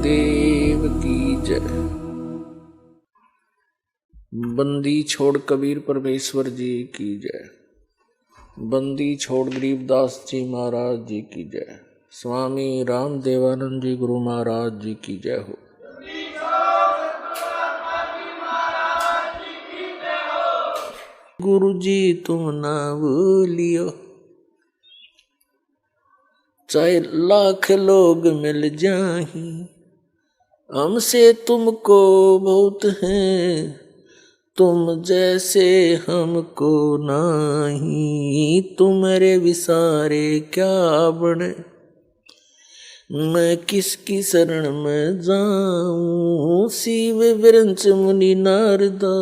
महादेव की जय। बंदी छोड़ कबीर परमेश्वर जी की जय। बंदी छोड़ गरीबदास जी महाराज जी की जय। स्वामी राम देवानंद जी गुरु महाराज जी की जय हो। गुरु जी तुम ना भूलियो, चाहे लाख लोग मिल जाही, हमसे तुमको बहुत है, तुम जैसे हमको नाही। तुम्हारे विसारे क्या बने, मैं किसकी शरण में जाऊं। शिव विरंच मुनि नारदा,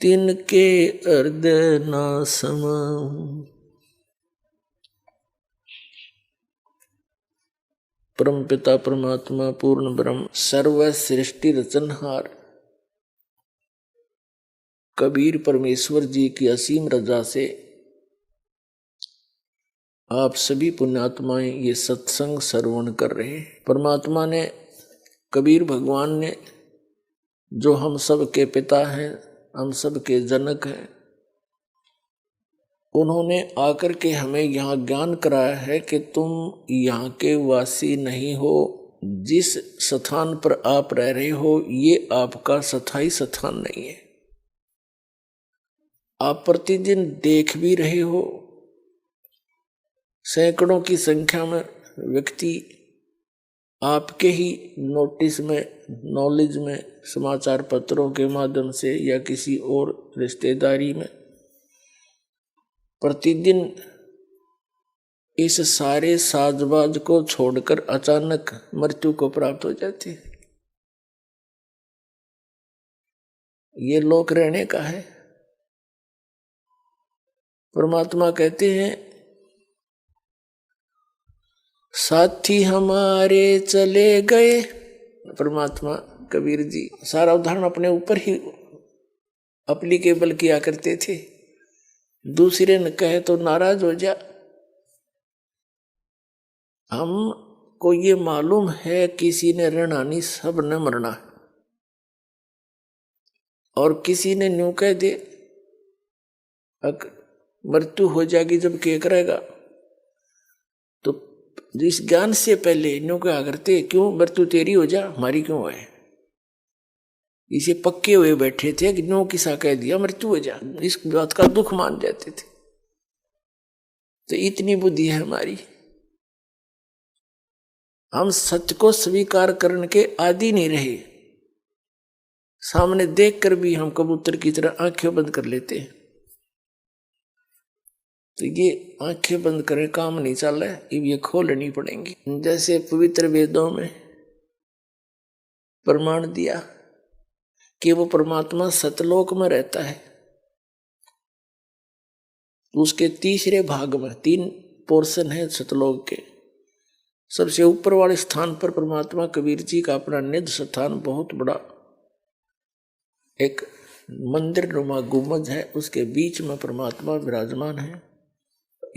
तिनके हृदय ना समाऊं। परम पिता परमात्मा पूर्ण ब्रह्म सर्व सृष्टि रचनहार कबीर परमेश्वर जी की असीम रजा से आप सभी पुण्यात्माएं ये सत्संग श्रवण कर रहे हैं। परमात्मा ने, कबीर भगवान ने, जो हम सब के पिता हैं, हम सब के जनक हैं, उन्होंने आकर के हमें यहाँ ज्ञान कराया है कि तुम यहाँ के वासी नहीं हो। जिस स्थान पर आप रह रहे हो ये आपका स्थायी स्थान नहीं है। आप प्रतिदिन देख भी रहे हो, सैकड़ों की संख्या में व्यक्ति आपके ही नोटिस में, नॉलेज में, समाचार पत्रों के माध्यम से या किसी और रिश्तेदारी में प्रतिदिन इस सारे साजबाज को छोड़कर अचानक मृत्यु को प्राप्त हो जाती है। ये लोक रहने का है। परमात्मा कहते हैं, साथी हमारे चले गए। परमात्मा कबीर जी सारा उदाहरण अपने ऊपर ही एप्लीकेबल किया करते थे। दूसरे ने कहे तो नाराज हो जा। हमको ये मालूम है किसी ने रहना नहीं, सब ने मरना है। और किसी ने न्यू कह दे मृत्यु हो जाएगी जब क्या करेगा, तो जिस ज्ञान से पहले न्यू कहा करते, क्यों मृत्यु तेरी हो जा, हमारी क्यों है। इसे पक्के हुए बैठे थे कि नो किसा कह दिया मृत्यु हो जा, इस बात का दुख मान जाते थे। तो इतनी बुद्धि है हमारी, हम सत्य को स्वीकार करने के आदि नहीं रहे। सामने देखकर भी हम कबूतर की तरह आंखें बंद कर लेते हैं। तो ये आंखें बंद करें काम नहीं चल रहा है, ये खोलनी पड़ेंगी। जैसे पवित्र वेदों में प्रमाण दिया कि वो परमात्मा सतलोक में रहता है, उसके तीसरे भाग में 3 पोर्शन है सतलोक के। सबसे ऊपर वाले स्थान पर परमात्मा कबीर जी का अपना निज स्थान, बहुत बड़ा एक मंदिर नुमा गुंबद है, उसके बीच में परमात्मा विराजमान है।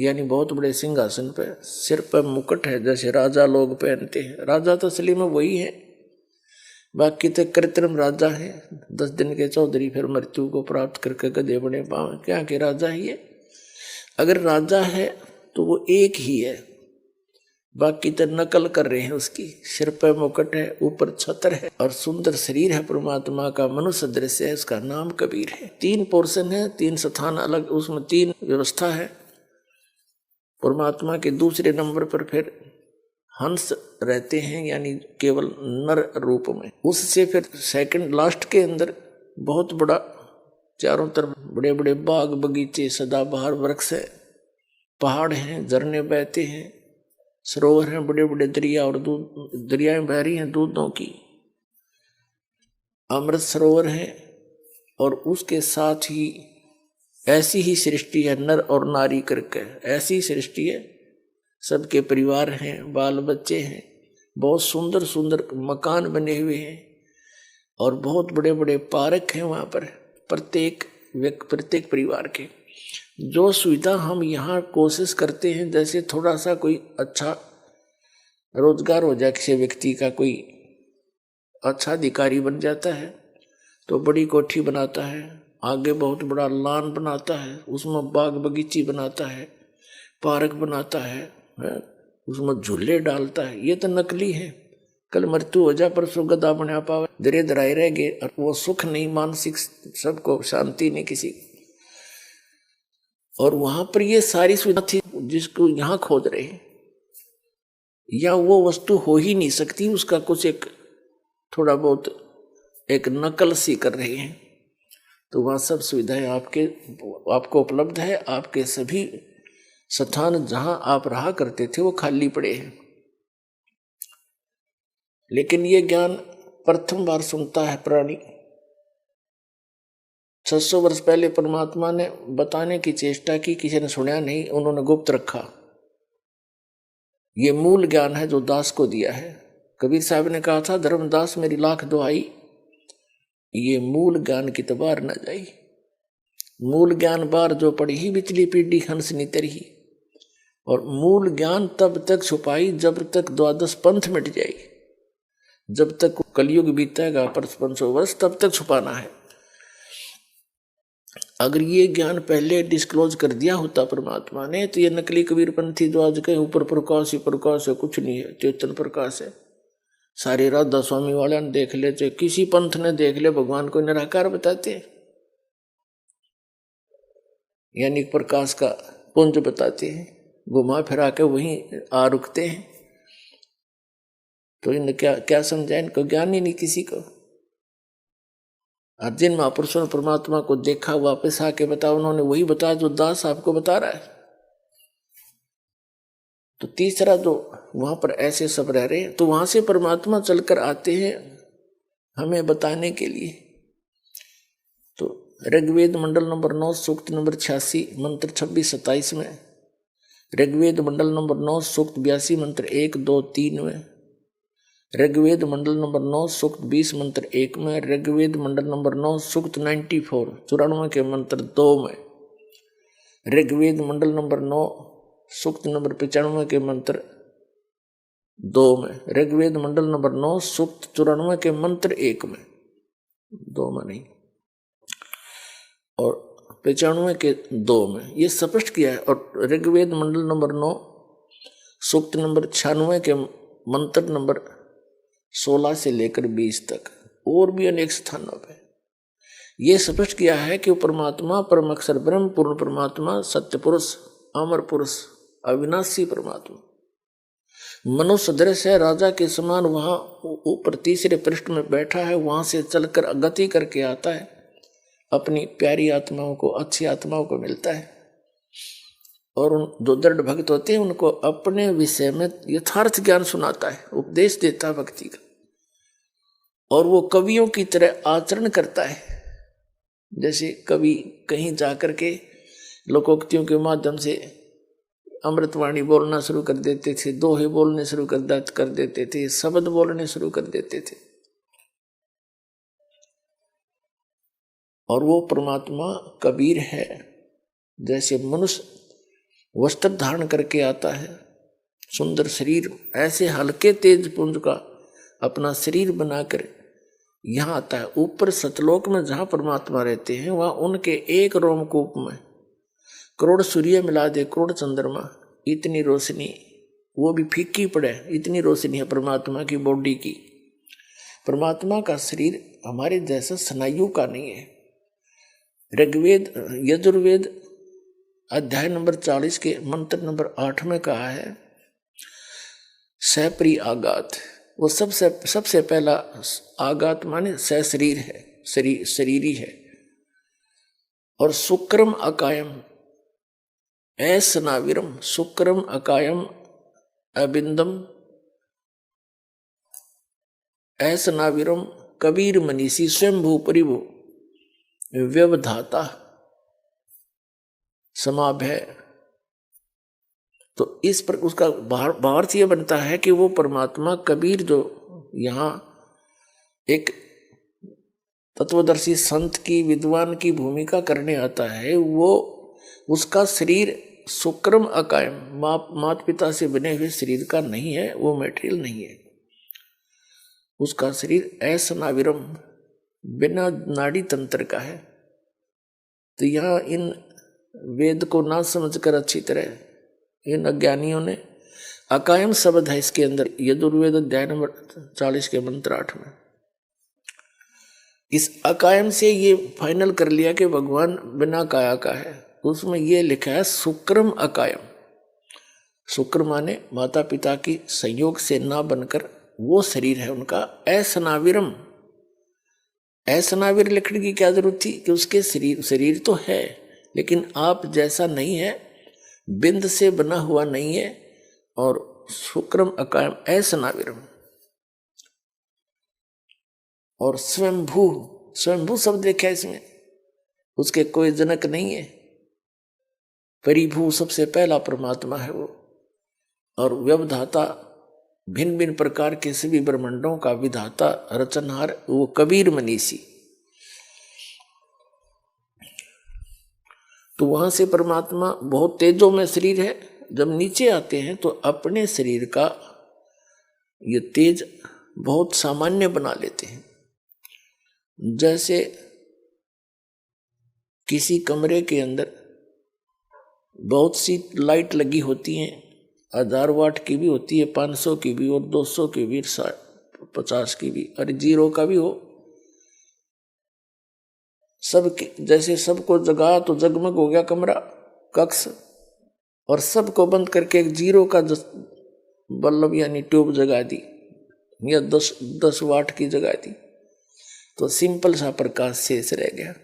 यानी बहुत बड़े सिंहासन पे, सिर पर मुकुट है जैसे राजा लोग पहनते हैं। राजा तो असली में वही है, बाकी तो कृत्रिम राजा है। 10 दिन के चौधरी फिर मृत्यु को प्राप्त करके गधे बने पावे, क्या के राजा ही है। अगर राजा है तो वो एक ही है, बाकी तो नकल कर रहे हैं उसकी। सिर पर मुकुट है, ऊपर छत्र है और सुंदर शरीर है परमात्मा का, मनुष्य दृश्य है, उसका नाम कबीर है। 3 पोर्शन है, 3 स्थान अलग, उसमें 3 व्यवस्था है। परमात्मा के दूसरे नंबर पर फिर हंस रहते हैं, यानी केवल नर रूप में। उससे फिर सेकंड लास्ट के अंदर बहुत बड़ा, चारों तरफ बड़े बड़े बाग बगीचे, सदाबहार वृक्ष है, पहाड़ हैं, झरने बहते हैं, सरोवर हैं, बड़े बड़े दरिया और दरियाएं बह रही हैं दूधों की, अमृत सरोवर है। और उसके साथ ही ऐसी ही सृष्टि है, नर और नारी करके ऐसी सृष्टि है। सबके परिवार हैं, बाल बच्चे हैं, बहुत सुंदर सुंदर मकान बने हुए हैं और बहुत बड़े बड़े पार्क हैं वहाँ पर, प्रत्येक परिवार के। जो सुविधा हम यहाँ कोशिश करते हैं, जैसे थोड़ा सा कोई अच्छा रोजगार हो जाए किसी व्यक्ति का, कोई अच्छा अधिकारी बन जाता है तो बड़ी कोठी बनाता है, आगे बहुत बड़ा लॉन बनाता है, उसमें बाग बगीची बनाता है, पार्क बनाता है, उसमें झूले डालता है। ये तो नकली है। कल मृत्यु हो जाए परसों गदा बना पावे, धीरे धराए रह गए, और वो सुख नहीं, मानसिक सबको शांति नहीं किसी। और वहां पर ये सारी सुविधा थी जिसको यहाँ खोज रहे हैं, या वो वस्तु हो ही नहीं सकती, उसका कुछ एक थोड़ा बहुत एक नकल सी कर रहे हैं। तो वहाँ सब सुविधाएं आपको उपलब्ध है। आपके सभी स्थान जहां आप रहा करते थे वो खाली पड़े हैं। लेकिन ये ज्ञान प्रथम बार सुनता है प्राणी। 600 वर्ष पहले परमात्मा ने बताने की चेष्टा की, किसी ने सुना नहीं, उन्होंने गुप्त रखा। ये मूल ज्ञान है जो दास को दिया है। कबीर साहब ने कहा था, धर्मदास मेरी लाख दुहाई, ये मूल ज्ञान की तो बार न जाई। मूल ज्ञान बार जो पड़ी ही बिचली पीढ़ी हंस नितरही। और मूल ज्ञान तब तक छुपाई जब तक द्वादश पंथ मिट जाए, जब तक कलयुग बीतेगा 500 वर्ष, तब तक छुपाना है। अगर ये ज्ञान पहले डिस्क्लोज कर दिया होता परमात्मा ने, तो ये नकली कबीरपंथी जो आज कहीं ऊपर प्रकाश ही प्रकाश है, कुछ नहीं है, चेतन प्रकाश है। सारे राधा स्वामी वाले ने देख ले, चाहे किसी पंथ ने देख ले, भगवान को निराकार बताते हैं, यानी प्रकाश का पुंज बताते हैं, घुमा फिरा के वहीं आ रुकते हैं। तो इन क्या समझा, इनको ज्ञान ही नहीं किसी को। और जिन महापुरुषों ने परमात्मा को देखा, वापस आके बताया, उन्होंने वही बताया जो दास आपको बता रहा है। तो तीसरा जो वहां पर ऐसे सब रह रहे हैं, तो वहां से परमात्मा चलकर आते हैं हमें बताने के लिए। तो ऋग्वेद मंडल नंबर 9 सूक्त नंबर 86 मंत्र 26-27 में, ऋग्वेद मंडल नंबर 9 सूक्त 82 मंत्र 1, 2, 3 में, ऋग्वेद मंडल नंबर 9 सूक्त 20 मंत्र 1 में, ऋग्वेद मंडल नंबर 9 सूक्त 94 के मंत्र 2 में, ऋग्वेद मंडल नंबर 9 सूक्त नंबर 95 के मंत्र 2 में, ऋग्वेद मंडल नंबर 9 सूक्त 94 के मंत्र 1 में, 2 में नहीं, और 95 के 2 में ये स्पष्ट किया है। और ऋग्वेद मंडल नंबर 9 सूक्त नंबर 96 के मंत्र नंबर 16 से लेकर 20 तक, और भी अनेक स्थानों पे ये स्पष्ट किया है कि वो परमात्मा परम अक्षर ब्रह्म पूर्ण परमात्मा, सत्य पुरुष, अमर पुरुष, अविनाशी परमात्मा मनुष्य दृश्य है, राजा के समान वहां ऊपर तीसरे पृष्ठ में बैठा है। वहां से चलकर गति करके आता है, अपनी प्यारी आत्माओं को, अच्छी आत्माओं को मिलता है, और उन जो दृढ़ भक्त होते हैं उनको अपने विषय में यथार्थ ज्ञान सुनाता है, उपदेश देता है भक्ति का, और वो कवियों की तरह आचरण करता है। जैसे कवि कहीं जाकर के लोकोक्तियों के माध्यम से अमृतवाणी बोलना शुरू कर देते थे, दोहे बोलने शुरू कर देते थे, शब्द बोलने शुरू कर देते थे, और वो परमात्मा कबीर है। जैसे मनुष्य वस्त्र धारण करके आता है, सुंदर शरीर, ऐसे हल्के तेज पुंज का अपना शरीर बनाकर यहाँ आता है। ऊपर सतलोक में जहाँ परमात्मा रहते हैं, वहाँ उनके एक रोमकूप में करोड़ सूर्य मिला दे, करोड़ चंद्रमा, इतनी रोशनी, वो भी फीकी पड़े, इतनी रोशनी है परमात्मा की बॉडी की। परमात्मा का शरीर हमारे जैसा स्नायु का नहीं है। ऋग्वेद यजुर्वेद अध्याय नंबर 40 के मंत्र नंबर 8 में कहा है, सप्री आगात, वो सबसे पहला आगात माने शरीर है, शरीरी है। और शुक्रम अकायम ऐसनाविरम, शुक्रम अकायम अबिंदम ऐसनाविरम कबीर मनीषी स्वयंभू परिभु व्यवधाता समाभय। तो इस पर उसका भावार्थ यह बनता है कि वो परमात्मा कबीर जो यहाँ एक तत्वदर्शी संत की, विद्वान की भूमिका करने आता है, वो उसका शरीर सुक्रम अकायम, माता पिता से बने हुए शरीर का नहीं है, वो मटेरियल नहीं है। उसका शरीर असनाविरम, बिना नाड़ी तंत्र का है। तो यहाँ इन वेद को ना समझकर अच्छी तरह इन अज्ञानियों ने, अकायम शब्द है इसके अंदर, यजुर्वेद अध्याय नंबर 40 के मंत्र 8 में, इस अकायम से ये फाइनल कर लिया कि भगवान बिना काया का है। उसमें ये लिखा है सुक्रम अकायम। शुक्र माने माता पिता की संयोग से ना बनकर वो शरीर है उनका। असनाविरम, असनाविर लिखने की क्या जरूरत थी कि उसके शरीर तो है लेकिन आप जैसा नहीं है, बिंद से बना हुआ नहीं है। और शुक्रम अकायम असनाविरम। और स्वयंभू, स्वयंभू शब्द देखा इसमें, उसके कोई जनक नहीं है। परिभू सबसे पहला परमात्मा है वो। और व्यवधाता, भिन्न भिन्न प्रकार के सभी ब्रह्मांडों का विधाता रचनहार, वो कबीर मनीषी। तो वहां से परमात्मा बहुत तेजों में शरीर है। जब नीचे आते हैं तो अपने शरीर का ये तेज बहुत सामान्य बना लेते हैं। जैसे किसी कमरे के अंदर बहुत सी लाइट लगी होती हैं, 1000 वाट की भी होती है, 500 की भी और 200 की भी, 50 की भी, और 0 का भी हो। सबके जैसे सबको जगा तो जगमग हो गया कमरा, कक्ष, और सबको बंद करके एक 0 का बल्ब यानी ट्यूब जगा दी, या 10 वाट की जगा दी, तो सिंपल सा प्रकाश शेष रह गया।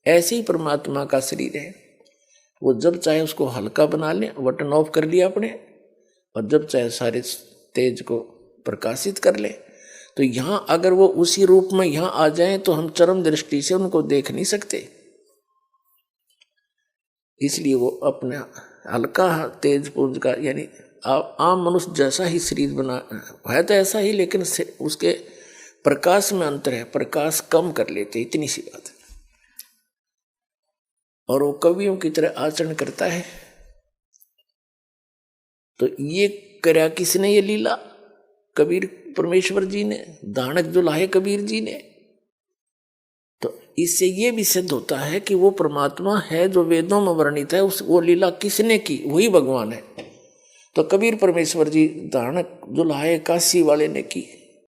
ऐसे ही परमात्मा का शरीर है। वो जब चाहे उसको हल्का बना ले, बटन ऑफ कर लिया अपने, और जब चाहे सारे तेज को प्रकाशित कर ले। तो यहाँ अगर वो उसी रूप में यहाँ आ जाए तो हम चरम दृष्टि से उनको देख नहीं सकते। इसलिए वो अपना हल्का तेज पुंज का, यानी आम मनुष्य जैसा ही शरीर बना है, तो ऐसा ही, लेकिन उसके प्रकाश में अंतर है, प्रकाश कम कर लेते, इतनी सी बात है। और वो कवियों की तरह आचरण करता है। तो ये कर्या किसने, ये लीला कबीर परमेश्वर जी ने, दानक जो लाए कबीर जी ने। तो इससे ये भी सिद्ध होता है कि वो परमात्मा है जो वेदों में वर्णित है, वो लीला किसने की, वही भगवान है। तो कबीर परमेश्वर जी दानक जो लाए काशी वाले ने की।